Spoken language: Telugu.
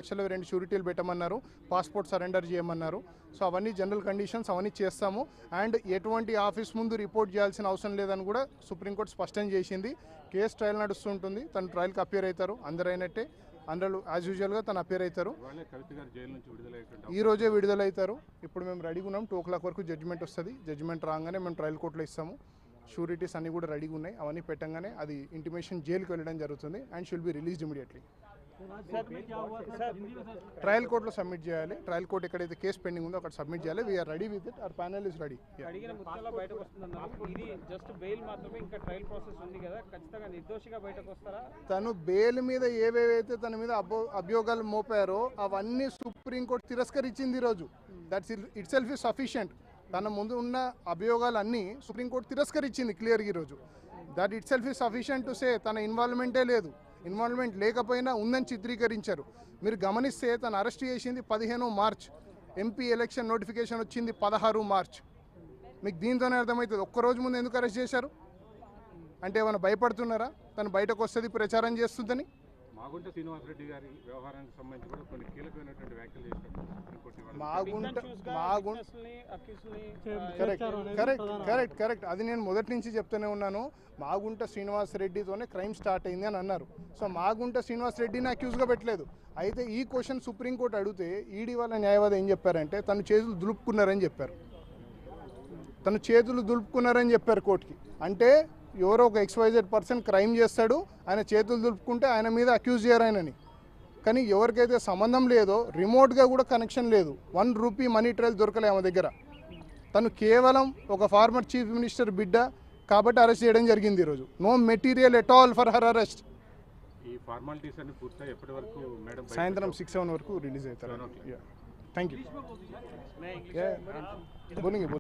లక్షలు 2 షూరిటీలు పెట్టమన్నారు, పాస్పోర్ట్ సరెండర్ చేయమన్నారు. సో అవన్నీ జనరల్ కండిషన్స్ అవన్నీ చేస్తాము. అండ్ ఎటువంటి ఆఫీస్ ముందు రిపోర్ట్ చేయాల్సిన అవసరం లేదని కూడా సుప్రీంకోర్టు స్పష్టం చేసింది. కేసు ట్రయల్ నడుస్తుంటుంది, తను ట్రయల్కి అపియర్ అవుతారు, అందరైనట్టే అందరూ యాజ్ యూజువల్గా తను అపియర్ అవుతారు. ఈ రోజే విడుదలవుతారు. ఇప్పుడు మేము రెడీగా ఉన్నాం. 2 o'clock వరకు జడ్జిమెంట్ వస్తుంది. జడ్జిమెంట్ రాగానే మేము ట్రయల్ కోర్టులో ఇస్తాము. షూరిటీస్ అన్నీ కూడా రెడీగా ఉన్నాయి. అవన్నీ పెట్టంగానే అది ఇంటిమేషన్ జైలుకి వెళ్ళడం జరుగుతుంది and shall be released immediately. Trial కోర్టులో సబ్మిట్ చేయాలి. ట్రయల్ కోర్టు ఎక్కడైతే కేసు పెండింగ్ ఉందో అక్కడ సబ్మిట్ చేయాలి. We're ready with it. Our panel is ready. తను బెయిల్ మీద ఏవేవైతే తన మీద అభియోగాలు మోపారో అవన్నీ సుప్రీంకోర్టు తిరస్కరించింది ఈరోజు. That's it self is sufficient. తన ముందు ఉన్న అభియోగాలన్నీ సుప్రీంకోర్టు తిరస్కరించింది క్లియర్గా ఈరోజు. That it self is sufficient to say తన ఇన్వాల్వ్మెంటే లేదు. ఇన్వాల్వ్మెంట్ లేకపోయినా ఉందని చిత్రీకరించారు. మీరు గమనిస్తే తను అరెస్ట్ చేసింది 15 మార్చ్, ఎంపీ ఎలక్షన్ నోటిఫికేషన్ వచ్చింది 16 మార్చ్. మీకు దీంతోనే అర్థమవుతుంది ఒక్కరోజు ముందు ఎందుకు అరెస్ట్ చేశారు అంటే ఏమైనా భయపడుతున్నారా తను బయటకు వస్తుంది ప్రచారం చేస్తుందని? మాగుంట శ్రీనివాసరెడ్డి గారి వ్యవహారానికి సంబంధించి కూడా కొన్ని కీలకమైనటువంటి వ్యాఖ్యలు చేశారు. కరెక్ట్ అది నేను మొదటి నుంచి చెప్తూనే ఉన్నాను. మాగుంట శ్రీనివాసరెడ్డితోనే క్రైమ్ స్టార్ట్ అయింది అని అన్నారు. సో మాగుంట శ్రీనివాసరెడ్డిని అక్యూజ్గా పెట్టలేదు. అయితే ఈ క్వశ్చన్ సుప్రీంకోర్టు అడిగితే ఈడీ వాళ్ళ న్యాయవాది ఏం చెప్పారంటే తను చేతులు దులుపుకున్నారని చెప్పారు. తను చేతులు దులుపుకున్నారని చెప్పారు కోర్టుకి. అంటే ఎవరో ఒక XYZ పర్సన్ క్రైమ్ చేస్తాడు, ఆయన చేతులు దులుపుకుంటే ఆయన మీద అక్యూజ్ చేయరు ఆయనని. కానీ ఎవరికైతే సంబంధం లేదో, రిమోట్గా కూడా కనెక్షన్ లేదు, 1 రూపీ మనీ ట్రయల్ దొరకలే ఆమె దగ్గర. తను కేవలం ఒక ఫార్మర్ చీఫ్ మినిస్టర్ బిడ్డ కాబట్టి అరెస్ట్ చేయడం జరిగింది ఈరోజు. No material at all for her arrest. ఈ ఫార్మాలిటీస్ అన్ని పూర్తయి ఎప్పటి వరకు మేడం? సాయంత్రం 6-7 వరకు రిలీజ్ అవుతారు. Thank you.